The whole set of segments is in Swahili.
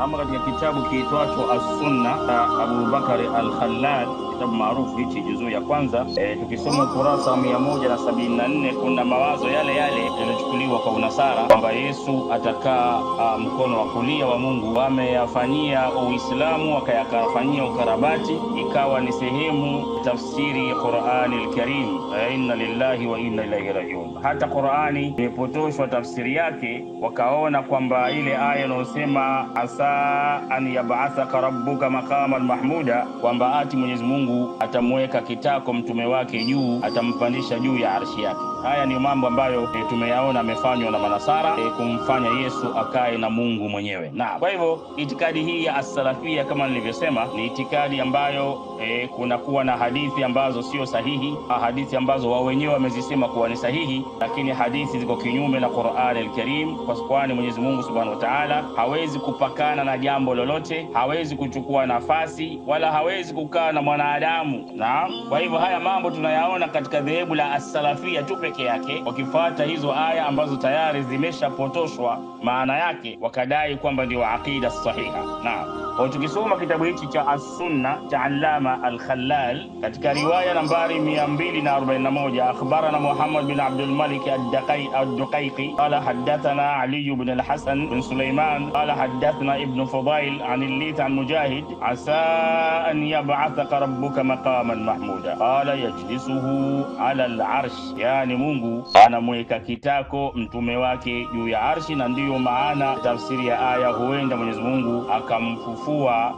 Ama katika kitabu kiitwacho As-Sunna Abu Bakari Al-Khallal, kitabu maarufu hichi juzuu ya kwanza, tukisoma ukurasa 174 kuna mawazo yale yale yaliyochukuliwa kwa unasara kwamba Yesu atakaa mkono wa kulia wa Mungu. Wameyafanyia Uislamu wakayafanyia ukarabati, ikawa ni sehemu tafsiri ya Qur'ani al-Karim, inna lillahi wa inna ilaihi rajiun. Hata Qur'ani imepotoshwa tafsiri yake, wakaona kwamba ile aya inayosema asa an yab'athaka rabbuka maqaman mahmuda, kwamba ati Mwenyezi Mungu atamweka kitako mtume wake juu, atampandisha juu ya arshi yake. Haya ni mambo ambayo tumeyaona amefanywa na manasara kumfanya Yesu akae na Mungu mwenyewe. Na kwa hivyo itikadi hii ya as-salafia kama nilivyosema ni itikadi ambayo kunakuwa na hadithi ambazo sio sahihi, hadithi ambazo wao wenyewe wamezisema kuwa ni sahihi, lakini hadithi ziko kinyume na Qur'an al-Karim, kwa sababu Mwenyezi Mungu Subhanahu wa Ta'ala hawezi kupakana na jambo lolote, hawezi kuchukua nafasi wala hawezi kukaa na mwanadamu. Na kwa hivyo haya mambo tunayaona katika dhehebu la as-salafia tu peke yake, wakifuata hizo aya ambazo tayari zimeshapotoshwa maana yake, wakadai kwamba ndio aqida sahiha. Na kwa tukisoma kitabu hichi cha As-Sunna cha Allama Al-Khallal katika riwaya nambari 241, akhbarana Muhammad bin Abdul Malik ad-Duqaiqi qala hadathana Ali ibn al-Hasan bin Sulaiman qala hadathana Ibn Fudail an al-Layth an Mujahid asa an yab'athaka rabbuka maqaman mahmuda qala yajlisuhu ala al-arsh, yani Mungu anamweka kitako mtume wake juu ya arshi. Na ndiyo maana tafsiri ya aya, huenda Mwenyezi Mungu akamfufua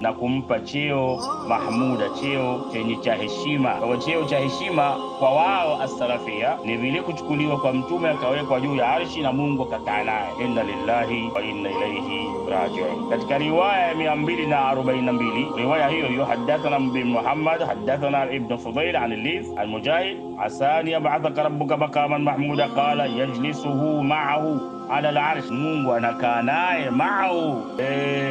na kumpa cheo mahmuda, cheo chenye cha heshima. Kwa cheo cha heshima kwa wao as-salafia ni vile kuchukuliwa kwa mtume akawekwa juu ya arshi na Mungu akakaa naye. Inna lillahi wa inna ilaihi raji'un. Katika riwaya ya 242, riwaya hiyo hadathana bin Muhammad hadathana Ibn Fudail an al-Layth al-Mujahid asani yab'athaka rabbuka maqaman mahmuda qala yajlisuhu ma'ahu ala al-arsh, Mungu anakaa naye ma'ahu,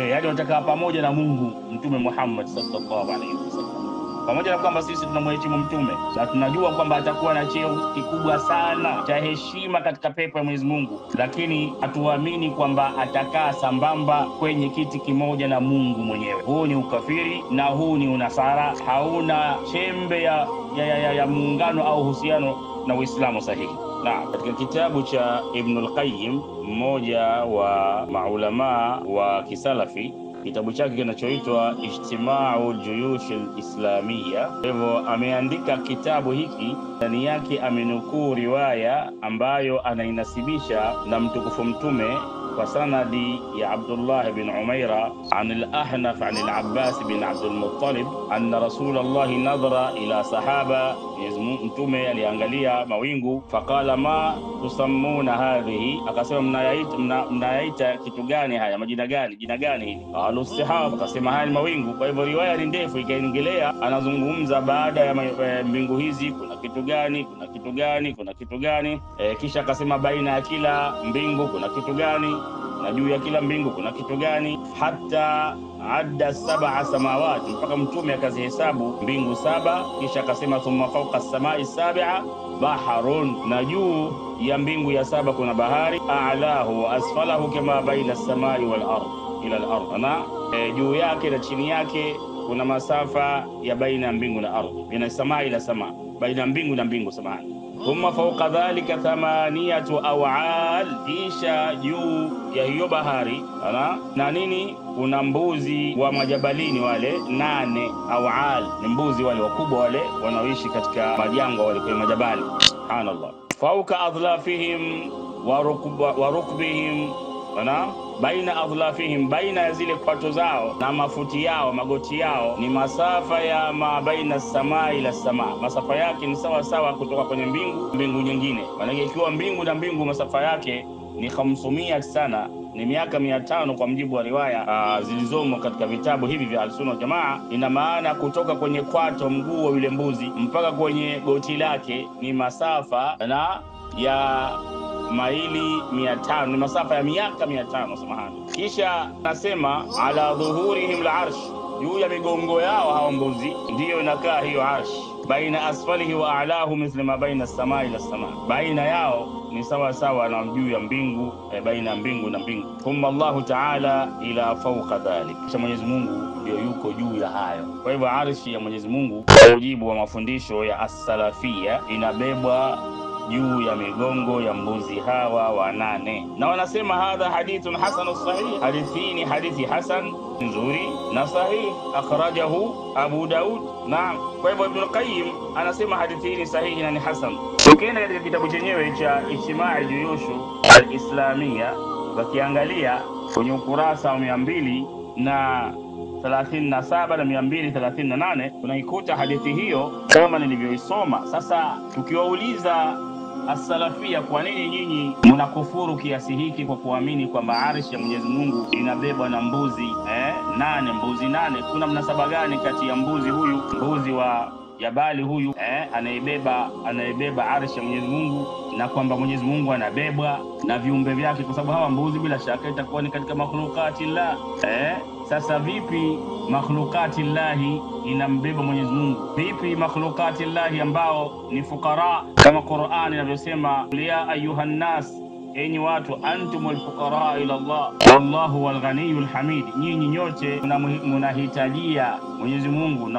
yani watakaa pamoja na Mungu mtume Muhammad sallallahu alaihi wasallam. Pamoja na kwamba sisi tunamheshimu mtume na tunajua kwamba atakuwa na cheo kikubwa sana cha heshima katika pepo ya Mwenyezi Mungu, lakini hatuamini kwamba atakaa sambamba kwenye kiti kimoja na Mungu mwenyewe. Huu ni ukafiri na huu ni unasara, hauna chembe ya muungano au uhusiano na Uislamu sahihi. Na katika kitabu cha Ibn al-Qayyim, mmoja wa maulama wa kisalafi, kitabu chake kinachoitwa Ijtima'u al-Juyush al-Islamiyya, hivyo ameandika kitabu hiki, ndani yake amenukuu riwaya ambayo anainasibisha na mtukufu mtume kwa sanadi ya Abdullah bin Umaira an al-Ahnaf an al-Abbas bin Abdul Muttalib anna Rasulullah nadhara ila sahaba, mtume aliangalia mawingu, faqala ma tusammuna hadhihi, akasema mnayaita kitu gani haya, majina gani, jina gani hili? Al-sahaba, akasema haya ni mawingu. Kwa hivyo riwaya ni ndefu, ikaendelea anazungumza baada ya mbingu hizi kuna kitu gani, kuna kitu gani, kuna kitu gani, kisha akasema baina ya kila mbingu kuna kitu gani na juu ya kila mbingu kuna kitu gani, hata adda 7 samawati, mpaka mtume akazihesabu mbingu 7. Kisha akasema thumma fawqa as-samai 7 baharun, na juu ya mbingu ya 7 kuna bahari, a'lahu wa asfalahu kama baina as-samai wal ard ila al-ard, na juu yake na chini yake kuna masafa ya baina ya mbingu na ardhi, baina samai ila sama, baina mbingu na mbingu samani. Thumma fawqa dhalika 8 aw'al, kisha juu ya hiyo bahari na nini kuna mbuzi wa majabalini wale 8 aw'al, ni mbuzi wale wakubwa wale wanaoishi katika majangwa wale kwenye majabali. Subhanallah. Fawqa adhlafihim wa rukbihim, baina adhlafihim, baina ya zile kwato zao na mafuti yao, magoti yao, ni masafa ya ma baina samai ila sama, masafa yake ni sawa sawa kutoka kwenye mbingu nyingine. Maana ikiwa mbingu na mbingu masafa yake ni 500 sana, ni miaka 500 kwa mjibu wa riwaya zilizomo katika vitabu hivi vya Al-Sunna Jamaa. Ina maana kutoka kwenye kwato, mguu wa yule mbuzi mpaka kwenye goti lake ni masafa ya maili 500, ni masafa ya miaka 500. Samahani. Kisha nasema ala dhuhurihim al-arsh, juu ya migongo yao hao mbuzi ndiyo inakaa hiyo arsh, baina asfalihi wa a'lahu mithla ma baina as-samai ila as-sama, baina yao ni sawa sawa na juu ya mbingu, baina ya mbingu na mbingu. Thumma Allahu ta'ala ila fawqa dhalik, kisha Mwenyezi Mungu ndio yuko juu ya hayo. Kwa hivyo arshi ya Mwenyezi Mungu kwa mujibu wa mafundisho ya as-salafia inabebwa juu ya migongo ya mbuzi hawa wanane, na wanasema hadha hadithun hasanun sahih, hadithi ni hadithi hasan nzuri na sahih, akhrajahu Abu Daud. Naam, kwa hivyo Ibn Qayyim anasema hadithi ni sahihi na ni hasan. Ukienda katika kitabu chenyewe cha Ijtimaa' Juyushu al-Islamia, wakiangalia kwenye ukurasa wa 237 na 238 unaikuta hadithi hiyo kama nilivyoisoma. Sasa tukiwauliza as-salafia, kwa nini nyinyi mnakufuru kiasi hiki kwa kuamini kwamba arshi ya Mwenyezi Mungu inabebwa na mbuzi 8, mbuzi 8? Kuna mnasaba gani kati ya mbuzi huyu, mbuzi wa Jabali huyu anayebeba arshi ya Mwenyezi Mungu, na kwamba Mwenyezi Mungu anabebwa na viumbe vyake? Kwa sababu hawa mbuzi bila shaka itakuwa ni katika makhlukati Allah. Sasa vipi makhlukati Allahi inambeba Mwenyezi Mungu? Vipi makhlukati Allahi ambao ni fukara, kama Qur'ani inavyosema, ya ayuhan nas, enyi watu, antumul fuqara ila Allah wallahu wal ghaniyul hamid, nyinyi nyote mnahitajia Mwenyezi Mungu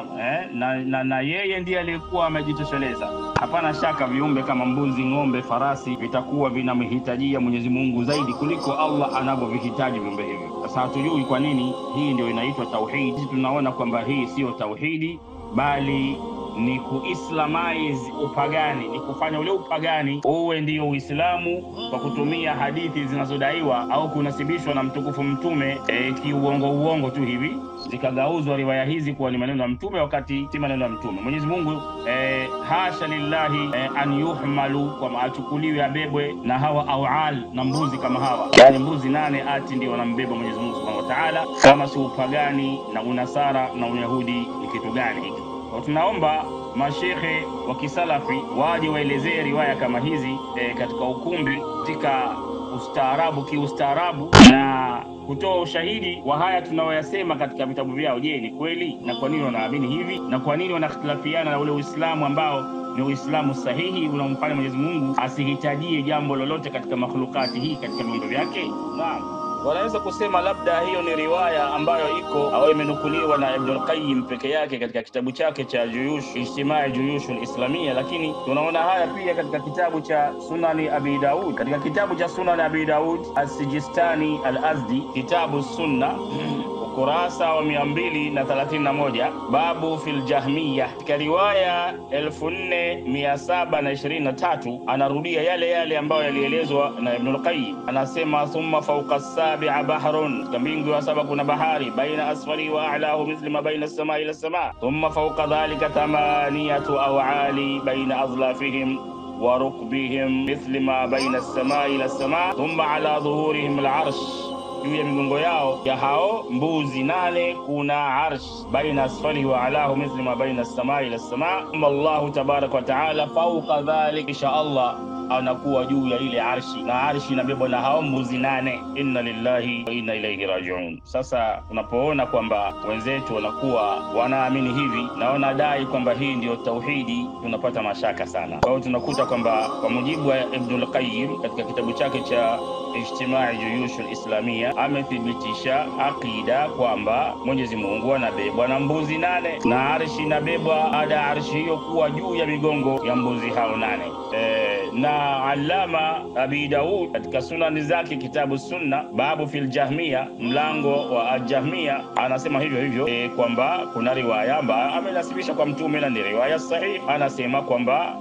na yeye ndiye aliyekuwa amejitosheleza. Hapana shaka viumbe kama mbuzi, ng'ombe, farasi vitakuwa vinamhitajia Mwenyezi Mungu zaidi kuliko Allah anavyovihitaji viumbe hivi. Sasa hatujui kwa nini hii ndio inaitwa tauhid. Tunaona kwamba hii sio tauhidi, bali ni kuislamize upagani, ni kufanya ule upagani uwe ndio Uislamu kwa kutumia hadithi zinazodaiwa au kunasibishwa na mtukufu mtume kiuongo tu hivi, zikagauzwa riwaya hizi kuwa ni maneno ya mtume wakati si maneno ya mtume. Mwenyezi Mungu hasha lillahi an yuhmalu, kwa maachukuliwe abebwe na hawa awal na mbuzi kama hawa, yani mbuzi 8 ati ndio wanambeba Mwenyezi Mungu Subhanahu wa Ta'ala. Kama si upagani na unasara na uyahudi ni kitu gani hiki? Tunaomba mashehe wa kisalafi waje waelezee riwaya kama hizi katika ukumbi, katika kiustaarabu, na kutoa ushahidi wa haya tunayoyasema katika vitabu vyao. Je, ni kweli? Na kwa nini wanaamini hivi? Na kwa nini wanakhtilafiana na ule Uislamu ambao ni Uislamu sahihi unaomfanya Mwenyezi Mungu asihitajie jambo lolote katika makhlukati hii, katika viumbe vyake? Naam, wanaweza kusema labda hiyo ni riwaya ambayo iko au imenukuliwa na Ibn Qayyim peke yake katika kitabu chake cha Ijtimaa' Juyush al-Islamia, lakini tunaona haya pia katika kitabu cha Sunani Abi Daud. Katika kitabu cha Sunani Abi Daud as-Sijistani al-Azdi, kitabu sunna, ukurasa wa 231, babu fil jahmiyah, katika riwaya 4723 anarudia yale ambayo yalielezwa na Ibn Qayyim. Anasema thumma fawqa as-sabi'a bahrun, katika mbingu ya 7 kuna bahari, baina asfali wa a'lahu mithli ma baina as-sama'i ila as-sama', thumma fawqa dhalika 8 aw'ali baina adlafihim wa rukbihim mithli ma baina as-sama'i ila as-sama', thumma ala dhuhurihim al-'arsh, juu ya migongo yao ya hao mbuzi 8 kuna arsh, baina asfali wa alahu mithli ma baina as-samai ila as-sama'. Allahu tabaraka wa taala fawqa dhalik, insha Allah anakuwa juu ya ile arshi, na arshi inabebwa na hao mbuzi 8. Inna lillahi wa inna ilayhi raji'un. Sasa unapoona kwamba wenzetu wanakuwa wanaamini hivi na wanadai kwamba hii ndio tauhidi, tunapata mashaka sana. Kwa hiyo tunakuta kwamba kwa mujibu wa Ibn Qayyim katika kitabu chake cha Ijtimaa' Juyush al-Islamia amethibitisha akida kwamba Mwenyezi Mungu anabebwa na mbuzi 8 na arshi inabebwa baada ya arshi hiyo kuwa juu ya migongo ya mbuzi hao 8. Na Allama Abi Daud katika sunani zake kitabu sunna, babu fil jahmiyah, mlango wa jahmiyah, anasema hivyo kwamba kuna riwaya ambayo amenasibisha kwa mtume na ni riwaya sahihi. Anasema kwamba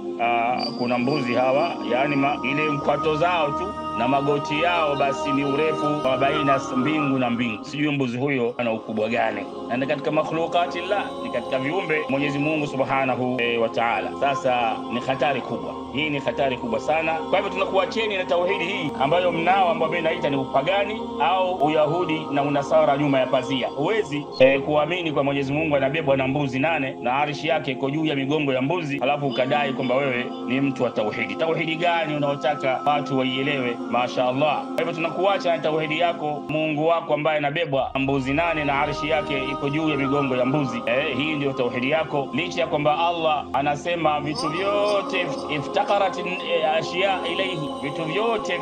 kuna mbuzi hawa, yani ile mkwato zao tu na magoti yao basi ni urefu wa baina mbingu na mbingu. Sijui mbuzi huyo ana ukubwa gani, na ni katika makhlukati Allah, ni katika viumbe Mwenyezi Mungu Subhanahu wa Ta'ala. Sasa ni hatari kubwa, hii ni hatari kubwa sana. Kwa hivyo tunakuacheni na tauhidi hii ambayo mnao, ambayo mimi naita ni upagani au uyahudi na unasara nyuma ya pazia. Huwezi kuamini kwa Mwenyezi Mungu anabebwa na mbuzi 8 na arshi yake iko juu ya migongo ya mbuzi, alafu ukadai kwamba wewe ni mtu wa tauhidi. Tauhidi gani unaotaka watu waielewe? Mashaallah. Kwa hivyo tunakuacha na tauhidi yako, Mungu wako ambaye anabebwa mbuzi 8 na arshi yake iko juu ya migongo ya mbuzi. Hii ndio tauhidi yako, licha ya kwamba Allah anasema vitu vyote iftaqarat ashiya ilayhi, vitu vyote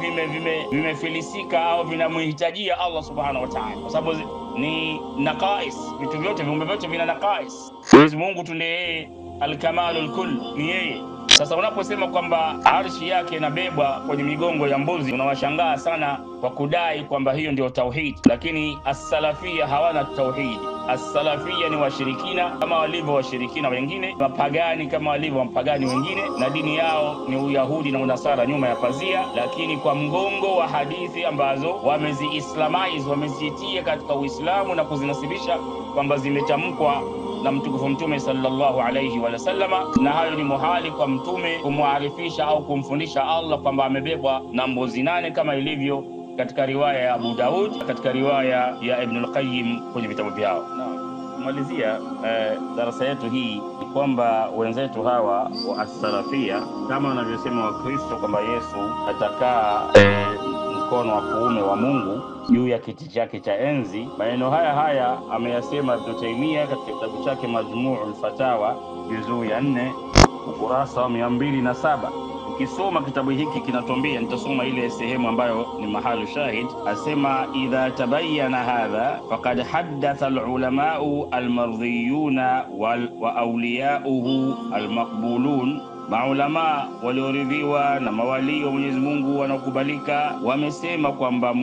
vimefilisika au vinamhitajia Allah subhanahu wa ta'ala, kwa sababu ni naqais. Vitu vyote, viumbe vyote vina naqais. Mwenyezi Mungu tu ndiye al-kamalul kull, ni yeye. Sasa unaposema kwamba arshi yake inabebwa kwenye migongo ya mbuzi, unawashangaa sana kwa kudai kwamba hiyo ndio tauhid, lakini as-salafia hawana tauhid. As-salafia ni washirikina kama walivyo washirikina wengine, mapagani kama walivyo mapagani wengine, na dini yao ni Uyahudi na Unasara nyuma ya pazia, lakini kwa mgongo wa hadithi ambazo wameziislamize, wamezitia katika Uislamu na kuzinasibisha kwamba zimetamkwa na mtukufu Mtume sallallahu alayhi wa sallama, na hayo ni muhali kwa mtume kumwarifisha au kumfundisha Allah kwamba amebebwa na mbuzi 8 kama ilivyo katika riwaya ya Abu Daud, katika riwaya ya Ibn al-Qayyim kwenye vitabu vyao. Kumalizia darasa yetu hii kwamba wenzetu hawa wa as-salafia kama wanavyosema Wakristo kwamba Yesu atakaa mkono wa kuume wa Mungu juu ya kiti chake cha enzi. Maneno haya ameyasema Ibn Taymiyyah katika kitabu chake Majmu'ul Fatawa juzuu ya 4 ukurasa wa 207. Ukisoma kitabu hiki kinatuambia, nitasoma ile sehemu ambayo ni mahalu shahid, asema idha tabayyana hadha faqad haddatha al-ulama'u al-mardhiyuna wa awliya'uhu al-maqbulun. Maulama walioridhiwa na mawali wa Mwenyezi Mungu wanakubalika wamesema kwamba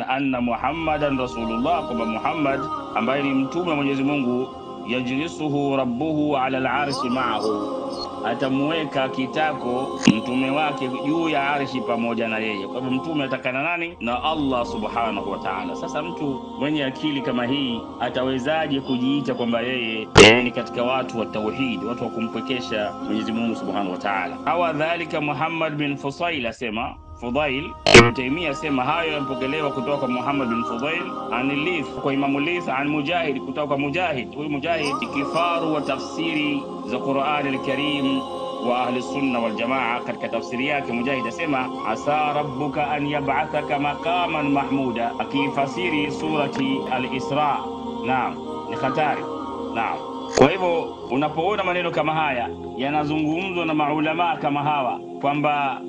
anna Muhammadan Rasulullah, kwamba Muhammad ambaye ni mtume wa Mwenyezi Mungu, yajlisuhu rabbuhu ala al-arshi ma'ahu, atamuweka kitako mtume wake juu ya arshi pamoja na yeye. Kwa hivyo mtume atakana nani? Na Allah subhanahu wa ta'ala. Sasa mtu mwenye akili kama hii atawezaje kujiita kwamba yeye ni katika watu wa tauhid, watu wa kumpwekesha Mwenyezi Mungu subhanahu wa ta'ala? Hawa dhalika Muhammad bin Fudail asema Fudail, Ibn Taymiyyah asema hayo yamepokelewa kutoka kwa Muhammad bin Fudail, an kwa Imam Lith, an Mujahid kutoka kwa Mujahid. Huyu Mujahid kifaru wa tafsiri za Qur'an al-Karim wa ahli sunna wal jamaa. Katika tafsiri yake Mujahid asema asa rabbuka an yab'athaka maqaman mahmuda, akifasiri surati al-Isra. Naam, ni hatari. Naam. Kwa hivyo unapoona maneno kama haya yanazungumzwa na maulama kama hawa kwamba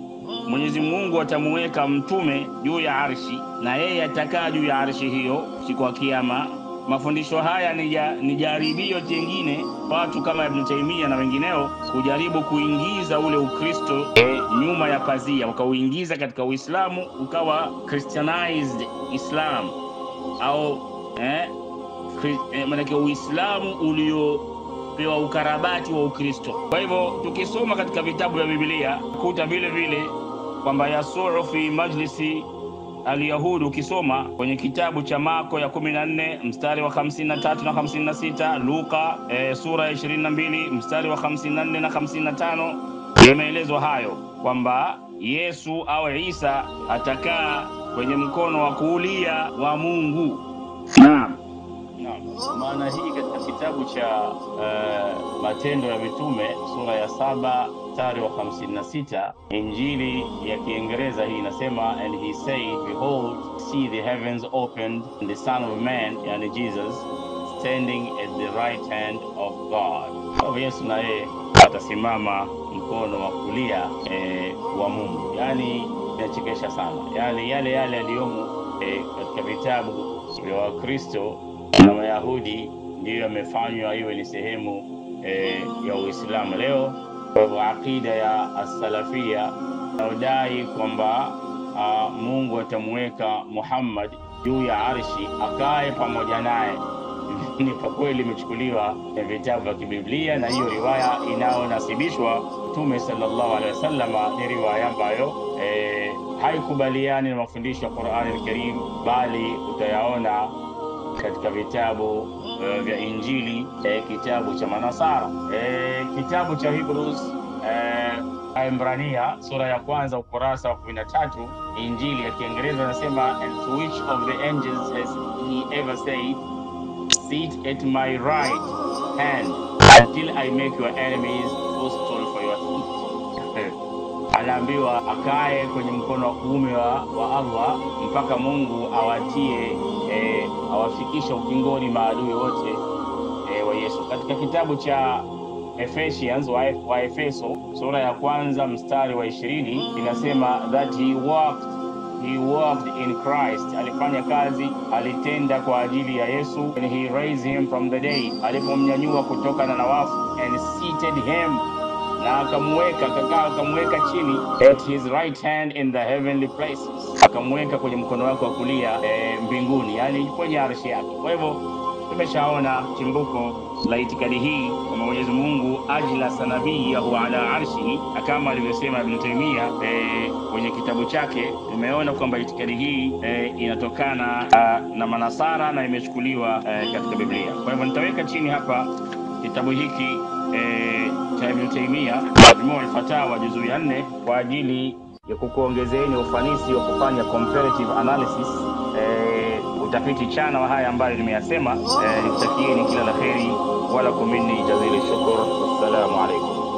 Mwenyezi Mungu atamuweka mtume juu ya arshi na yeye atakaa juu ya arshi hiyo siku ya kiyama, mafundisho haya ni jaribio jingine watu kama Ibn Taymiyyah na wengineo kujaribu kuingiza ule Ukristo nyuma ya pazia, wakauingiza katika Uislamu ukawa Christianized Islam au maana Uislamu uliopewa ukarabati wa Ukristo. Kwa hivyo tukisoma katika vitabu vya Biblia kuta vile kwamba yasuru fi majlisi al-Yahudi, ukisoma kwenye kitabu cha Marko ya 14 mstari wa 53 na 56, Luka sura ya 22 mstari wa 54 na 55, yameelezwa hayo kwamba Yesu au Isa atakaa kwenye mkono wa kulia wa Mungu. Naam. Maana hii katika kitabu cha Matendo ya Mitume sura ya 7 mstari wa 56, Injili ya Kiingereza hii inasema, and he said, behold, see the heavens opened and the Son of Man, yani Jesus, standing at the right hand of God. Kwa Yesu na yeye atasimama mkono wa kulia wa Mungu. Yani inachekesha sana. Yani yale yaliyomo katika vitabu vya Wakristo na Wayahudi ndiyo yamefanywa iwe ni sehemu ya Uislamu leo. Kwa akida ya as-salafia inadai kwamba Mungu atamuweka Muhammad juu ya arshi akae pamoja naye, ni kwa kweli imechukuliwa na vitabu vya Biblia, na hiyo riwaya inaonasibishwa Mtume sallallahu alaihi wasallam ni riwaya ambayo haikubaliani na mafundisho ya Qur'an al-Karim, bali utayaona katika vitabu vya Injili, kitabu cha Manasara, kitabu cha Hebrews, Ibrania sura ya 1 ukurasa wa 13. Injili ya Kiingereza inasema, and to which of the angels has he ever said, sit at my right hand until I make your enemies footstool for your feet. Anaambiwa akae kwenye mkono wa kuume wa Allah mpaka Mungu awatie awafikisha ukingoni maadui wote wa Yesu. Katika kitabu cha Ephesians wa Efeso sura ya kwanza mstari wa 20 inasema that he walked in Christ, alifanya kazi, alitenda kwa ajili ya Yesu, and he raised him from the dead, alipomnyanyua kutoka na wafu, and seated him, na akamweka chini at his right hand in the heavenly places, akamweka kwenye mkono wake wa kulia mbinguni, yani kwenye arshi yake. Kwa hivyo tumeshaona chimbuko la itikadi hii kwamba Mwenyezi Mungu ajlasa nabiyahu ala arshihi, kama alivyosema Ibn Taymiyyah kwenye kitabu chake. Tumeona kwamba itikadi hii inatokana na Manasara na imechukuliwa katika Biblia. Kwa hivyo nitaweka chini hapa kitabu hiki cha Ibn Taymiyyah, Majmu' al-Fatawa juzu ya 4, kwa ajili ya kukuongezeeni ufanisi wa kufanya comparative analysis, utafiti chana wa haya ambayo nimeyasema. Nikutakieni kila la kheri, wala kumini jazili shukr. Wassalamu alaikum.